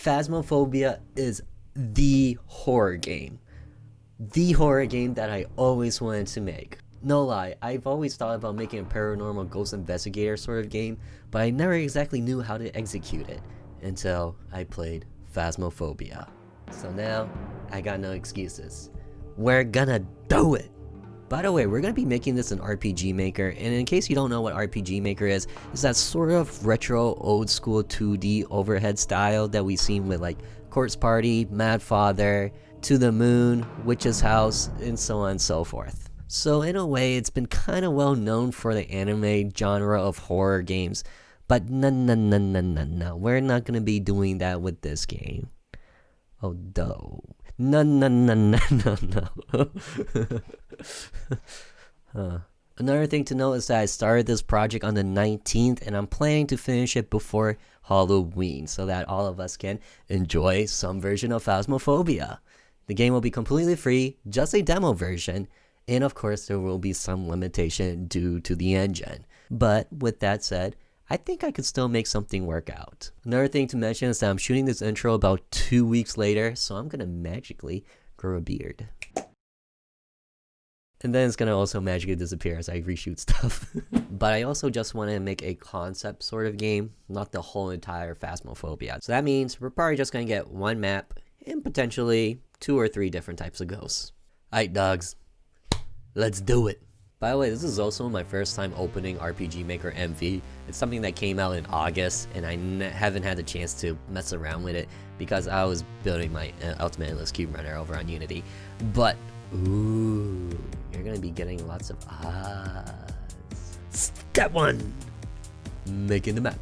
Phasmophobia is the horror game. The horror game that I always wanted to make. No lie, I've always thought about making a paranormal ghost investigator sort of game, but I never exactly knew how to execute it until I played Phasmophobia. So now, I got no excuses. We're gonna do it! By the way, we're going to be making this an RPG Maker, and in case you don't know what RPG Maker is, it's that sort of retro, old school 2D overhead style that we've seen with like Corpse Party, Mad Father, To the Moon, Witch's House, and so on and so forth. So in a way, it's been kind of well known for the anime genre of horror games, but no, we're not going to be doing that with this game. Oh, no. No. Another thing to note is that I started this project on the 19th and I'm planning to finish it before Halloween so that all of us can enjoy some version of Phasmophobia. The game will be completely free, just a demo version, and of course there will be some limitation due to the engine. But with that said, I think I could still make something work out. Another thing to mention is that I'm shooting this intro about 2 weeks later, so I'm gonna magically grow a beard. And then it's gonna also magically disappear as I reshoot stuff. But I also just want to make a concept sort of game, not the whole entire Phasmophobia. So that means we're probably just gonna get one map and potentially 2 or 3 different types of ghosts. Alright dogs, let's do it! By the way, this is also my first time opening RPG Maker MV. It's something that came out in August, and I haven't had the chance to mess around with it because I was building my Ultimate Endless Cube Runner over on Unity. But, ooh, you're gonna be getting lots of odds. Step 1! Making the map.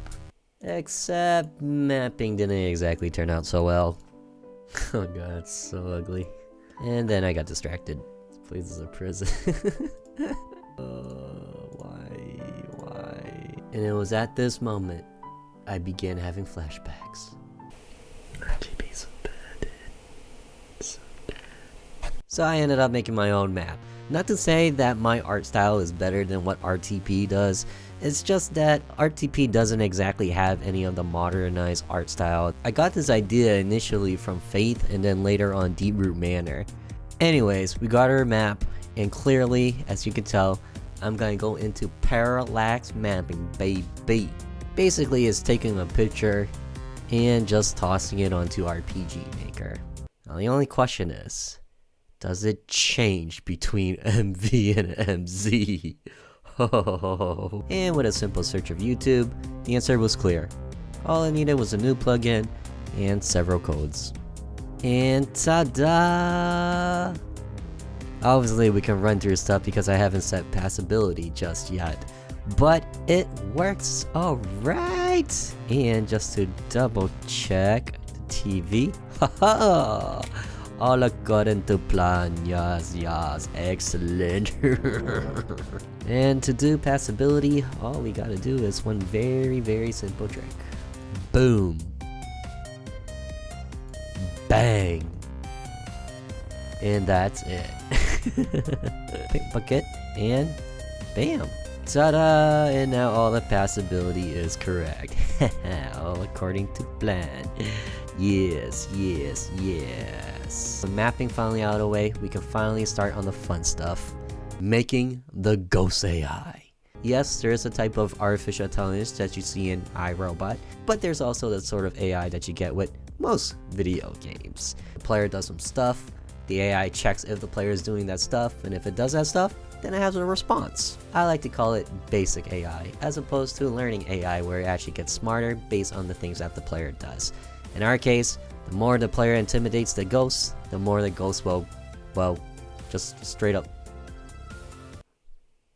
Except, mapping didn't exactly turn out so well. Oh god, it's so ugly. And then I got distracted. This place is a prison. Why? And it was at this moment I began having flashbacks. RGB so bad, dude. So I ended up making my own map. Not to say that my art style is better than what RTP does, it's just that RTP doesn't exactly have any of the modernized art style. I got this idea initially from Faith and then later on Deep Root Manor. Anyways, we got our map, and clearly, as you can tell, I'm gonna go into parallax mapping, baby. Basically, it's taking a picture and just tossing it onto RPG Maker. Now, the only question is, does it change between MV and MZ? And with a simple search of YouTube, the answer was clear. All I needed was a new plugin and several codes. And ta-da! Obviously we can run through stuff because I haven't set passability just yet, but it works alright! And just to double check the TV, haha! All according to plan, yes, excellent. And to do passability, all we gotta do is one very simple trick. Boom. Bang. And that's it. Pick bucket and bam. Ta-da! And now all the passability is correct. All according to plan. Yes. The mapping finally out of the way, we can finally start on the fun stuff. Making the ghost AI. Yes, there is a type of artificial intelligence that you see in iRobot, but there's also the sort of AI that you get with most video games. The player does some stuff, the AI checks if the player is doing that stuff, and if it does that stuff, then it has a response. I like to call it basic AI, as opposed to learning AI where it actually gets smarter based on the things that the player does. In our case, the more the player intimidates the ghost, the more the ghost will, well, just straight up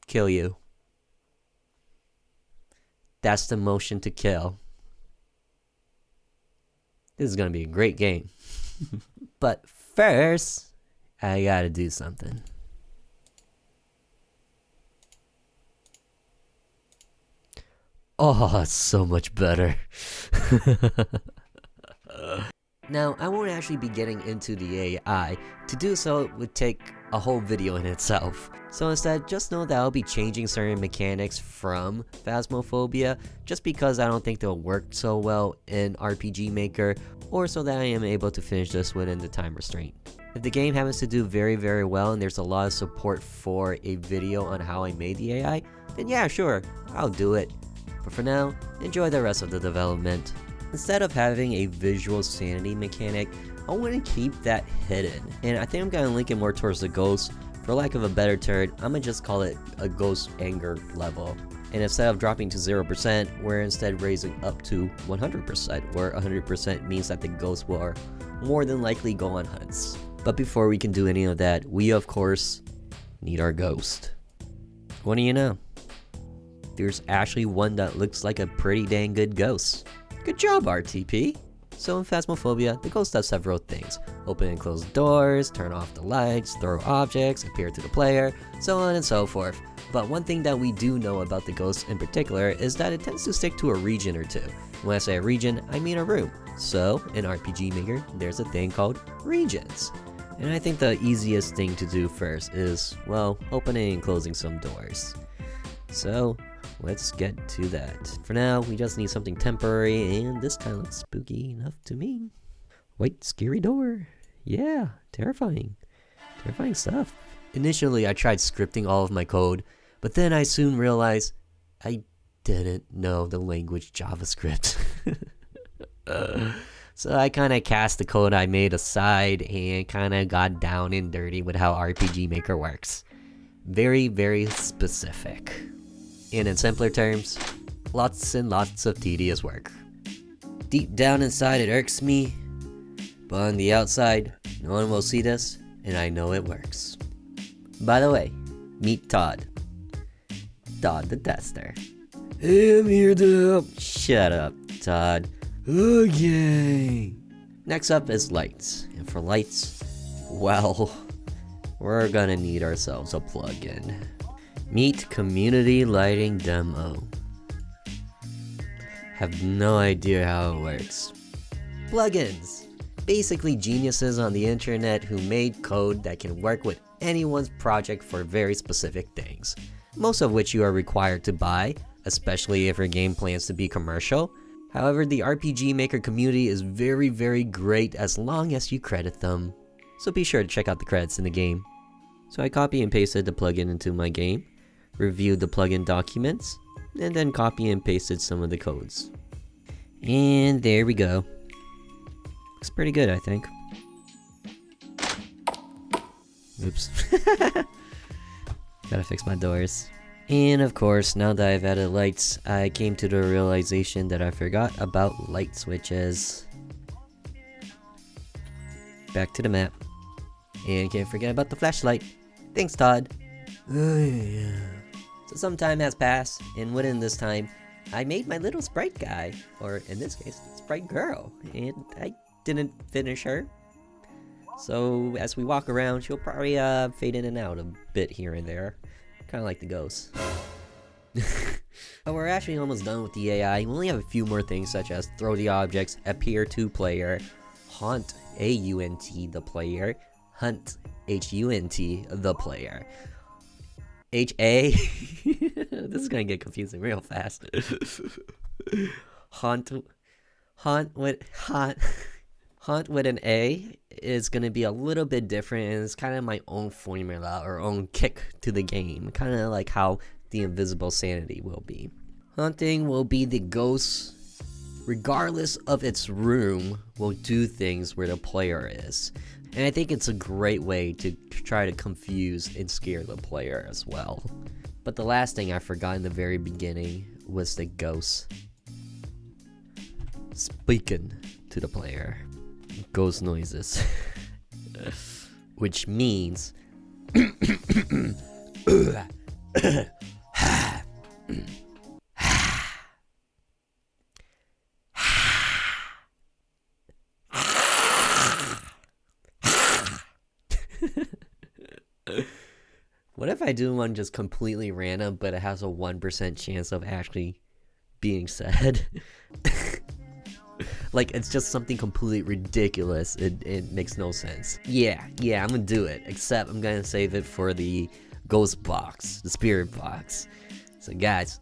kill you. That's the motion to kill. This is gonna be a great game. But first, I gotta do something. Oh, it's so much better. Now, I won't actually be getting into the AI. To do so would take a whole video in itself. So instead, just know that I'll be changing certain mechanics from Phasmophobia, just because I don't think they'll work so well in RPG Maker, or so that I am able to finish this within the time restraint. If the game happens to do very, very well and there's a lot of support for a video on how I made the AI, then yeah, sure, I'll do it. But for now, enjoy the rest of the development. Instead of having a visual sanity mechanic, I want to keep that hidden, and I think I'm gonna link it more towards the ghost. For lack of a better term, I'm gonna just call it a ghost anger level. And instead of dropping to 0%, we're instead raising up to 100%, where 100% means that the ghost will more than likely go on hunts. But before we can do any of that, we of course need our ghost. What do you know? There's actually one that looks like a pretty dang good ghost. Good job, RTP! So in Phasmophobia, the ghost does several things. Open and close doors, turn off the lights, throw objects, appear to the player, so on and so forth. But one thing that we do know about the ghost in particular is that it tends to stick to a region or two. When I say a region, I mean a room. So, in RPG Maker, there's a thing called regions. And I think the easiest thing to do first is, well, opening and closing some doors. So, let's get to that. For now, we just need something temporary, and this kind of looks spooky enough to me. Wait, scary door. Yeah, terrifying. Terrifying stuff. Initially, I tried scripting all of my code, but then I soon realized I didn't know the language JavaScript. So I kind of cast the code I made aside and kind of got down and dirty with how RPG Maker works. Very, very specific. And in simpler terms, lots and lots of tedious work. Deep down inside it irks me, but on the outside, no one will see this, and I know it works. By the way, meet Todd. Todd the tester. Hey, I'm here to help. Shut up, Todd. Okay. Next up is lights. And for lights, well, we're gonna need ourselves a plugin. Meet Community Lighting Demo. Have no idea how it works. Plugins. Basically geniuses on the internet who made code that can work with anyone's project for very specific things. Most of which you are required to buy, especially if your game plans to be commercial. However, the RPG Maker community is very, very great as long as you credit them. So be sure to check out the credits in the game. So I copy and pasted the plugin into my game, reviewed the plugin documents, and then copy and pasted some of the codes. And there we go. Looks pretty good, I think. Oops. Gotta fix my doors. And of course, now that I've added lights, I came to the realization that I forgot about light switches. Back to the map. And can't forget about the flashlight. Thanks, Todd. Oh yeah. So some time has passed, and within this time, I made my little sprite guy, or in this case, sprite girl, and I didn't finish her. So as we walk around, she'll probably fade in and out a bit here and there. Kind of like the ghost. But we're actually almost done with the AI. We only have a few more things, such as throw the objects, appear to player, haunt AUNT the player, hunt HUNT the player. HA. This is gonna get confusing real fast. Haunt with an A is going to be a little bit different, and it's kind of my own formula or own kick to the game, kind of like how the invisible sanity will be. Hunting will be the ghost, regardless of its room, will do things where the player is. And I think it's a great way to try to confuse and scare the player as well. But the last thing I forgot in the very beginning was the ghost speaking to the player. Ghost noises. Which means what if I do one just completely random, but it has a 1% chance of actually being said? Like, it's just something completely ridiculous. It makes no sense. Yeah, I'm gonna do it. Except I'm gonna save it for the ghost box, the spirit box. So guys,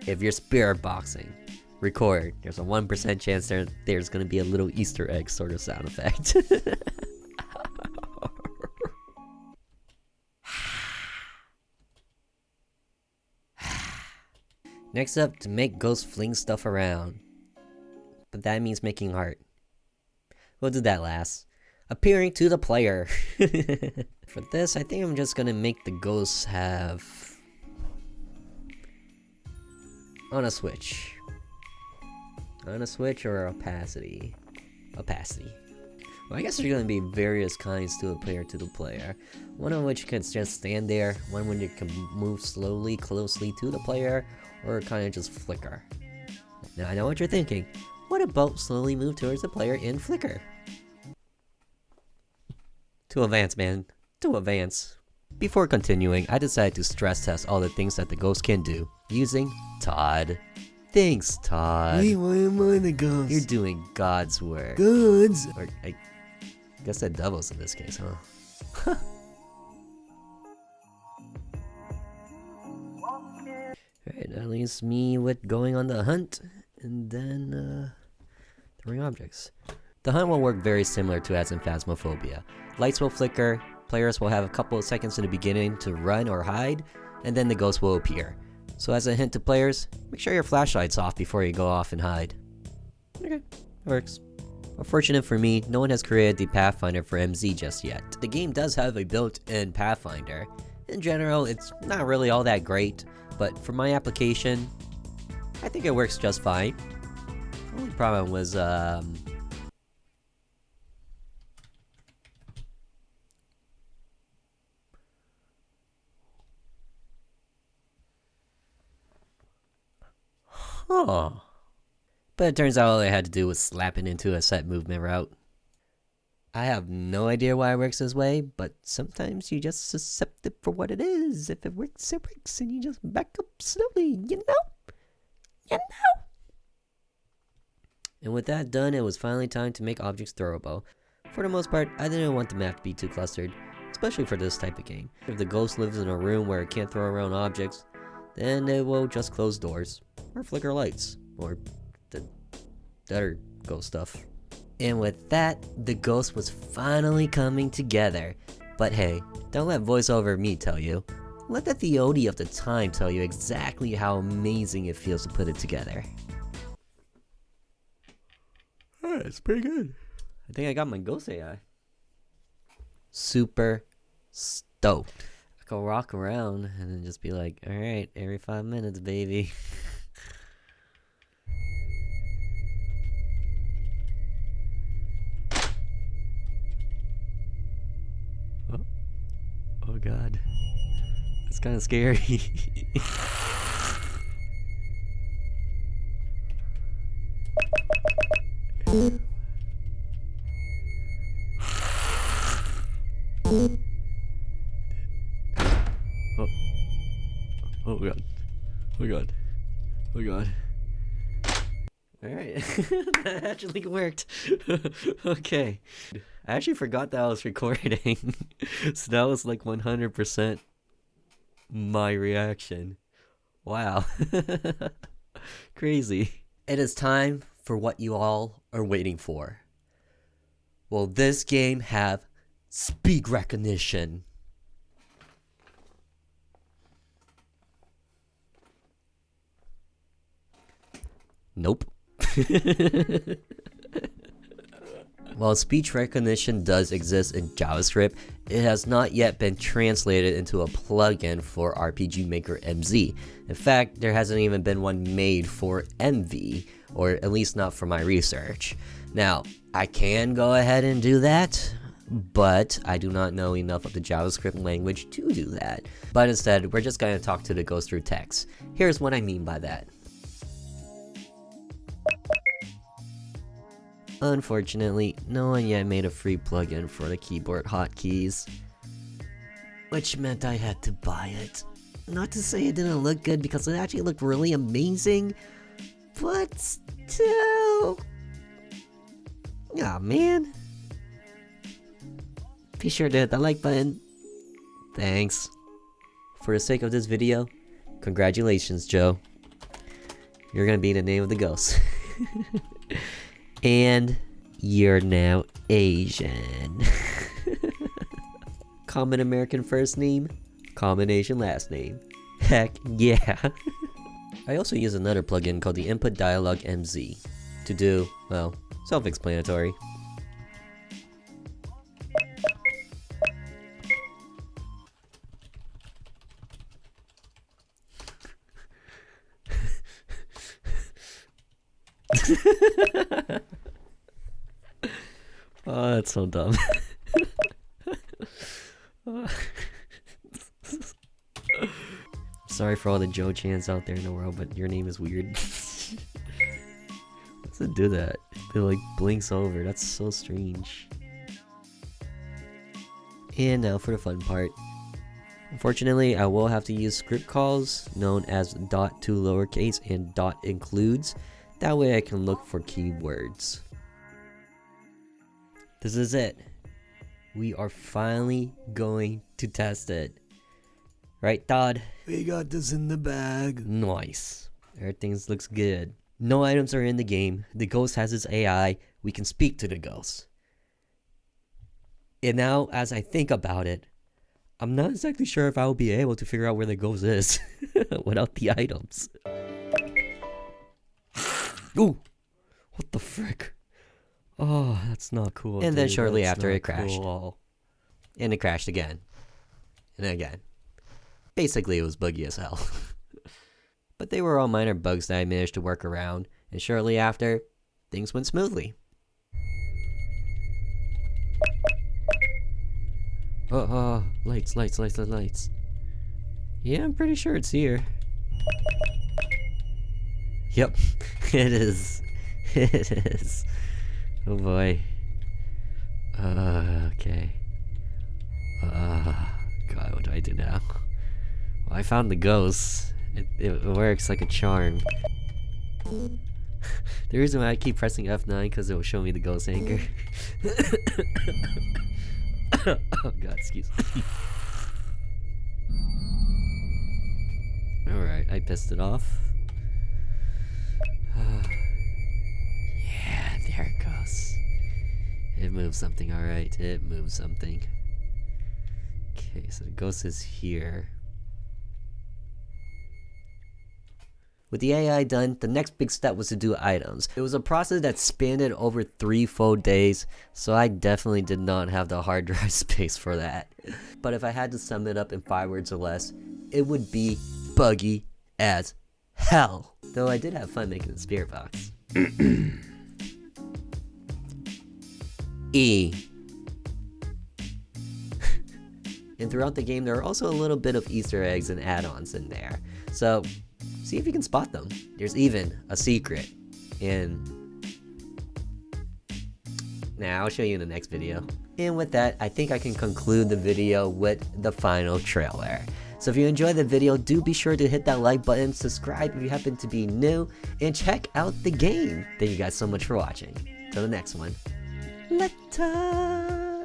if you're spirit boxing, record. There's a 1% chance there's gonna be a little Easter egg sort of sound effect. Next up, to make ghosts fling stuff around. But that means making art. We'll do that last. Appearing to the player. For this, I think I'm just gonna make the ghosts have... on a switch. On a switch or opacity? Opacity. Well, I guess there's gonna be various kinds to appear to the player. One of which can just stand there, one when you can move slowly, closely to the player, or kind of just flicker. Now I know what you're thinking. What about slowly move towards the player and flicker? To advance, man. To advance. Before continuing, I decided to stress test all the things that the ghost can do using Todd. Thanks, Todd. Wait, why am I the ghost? You're doing God's work. Gods. Or I guess that devil's in this case, huh? Alright, that leaves me with going on the hunt, and then throwing objects. The hunt will work very similar to as in Phasmophobia. Lights will flicker, players will have a couple of seconds in the beginning to run or hide, and then the ghost will appear. So as a hint to players, make sure your flashlight's off before you go off and hide. Okay, works. Unfortunate for me, no one has created the Pathfinder for MZ just yet. The game does have a built-in Pathfinder. In general, it's not really all that great, but for my application, I think it works just fine. The only problem was, But it turns out all I had to do was slap it into a set movement route. I have no idea why it works this way, but sometimes you just accept it for what it is. If it works, it works, and you just back up slowly, you know? You know? And with that done, it was finally time to make objects throwable. For the most part, I didn't want the map to be too clustered, especially for this type of game. If the ghost lives in a room where it can't throw around objects, then it will just close doors, or flicker lights, or the other ghost stuff. And with that, the ghost was finally coming together. But hey, don't let voiceover me tell you. Let the TheOdie of the time tell you exactly how amazing it feels to put it together. Alright, it's pretty good. I think I got my ghost AI. Super stoked. I can walk around and then just be like, alright, every 5 minutes, baby. Oh god. That's kind of scary. Oh god. Oh god. Oh god. Alright. That actually worked. Okay. I actually forgot that I was recording. So that was like 100% my reaction. Wow. Crazy. It is time for what you all are waiting for. Will this game have speed recognition? Nope. While speech recognition does exist in JavaScript, it has not yet been translated into a plugin for RPG Maker MZ. In fact, there hasn't even been one made for MV, or at least not for my research. Now, I can go ahead and do that, but I do not know enough of the JavaScript language to do that. But instead, we're just going to talk to the ghost through text. Here's what I mean by that. Unfortunately, no one yet made a free plugin for the keyboard hotkeys, which meant I had to buy it. Not to say it didn't look good, because it actually looked really amazing, but still... Aw, man. Be sure to hit the like button. Thanks. for the sake of this video, congratulations, Joe. You're gonna be the name of the ghost. And you're now Asian. Common American first name, common Asian last name. Heck yeah. I also use another plugin called the Input Dialog MZ to do, well, self-explanatory. Oh, that's so dumb. Sorry for all the Joe Chans out there in the world, but your name is weird. What's it do that? It like blinks over. That's so strange. And now for the fun part. Unfortunately, I will have to use script calls known as .to lowercase and .includes. That way I can look for keywords. This is it. We are finally going to test it. Right, Todd? We got this in the bag. Nice. Everything looks good. No items are in the game. The ghost has its AI. We can speak to the ghost. And now, as I think about it, I'm not exactly sure if I will be able to figure out where the ghost is without the items. Ooh! What the frick? Oh, that's not cool. And then shortly after it crashed. Cool. And it crashed again. And again. Basically, it was buggy as hell. But they were all minor bugs that I managed to work around. And shortly after, things went smoothly. Oh, lights. Yeah, I'm pretty sure it's here. Yep, it is. It is. Oh boy. Okay. God, what do I do now? Well, I found the ghost. It works like a charm. The reason why I keep pressing F9 because it will show me the ghost anchor. Oh god, excuse me. Alright, I pissed it off. Yeah, there it goes. It moved something, alright. It moved something. Okay, so the ghost is here. With the AI done, the next big step was to do items. It was a process that spanned over 3 full days, so I definitely did not have the hard drive space for that. But if I had to sum it up in 5 words or less, it would be buggy as hell. Though I did have fun making the spirit box. E. And throughout the game, there are also a little bit of Easter eggs and add-ons in there. So, see if you can spot them. There's even a secret in... Nah, I'll show you in the next video. And with that, I think I can conclude the video with the final trailer. So if you enjoyed the video, do be sure to hit that like button, subscribe if you happen to be new, and check out the game. Thank you guys so much for watching. Till the next one. Later!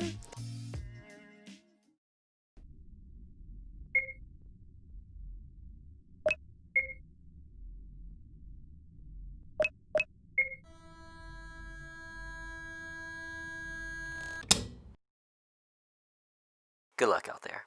Good luck out there.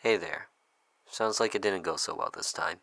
Hey there. Sounds like it didn't go so well this time.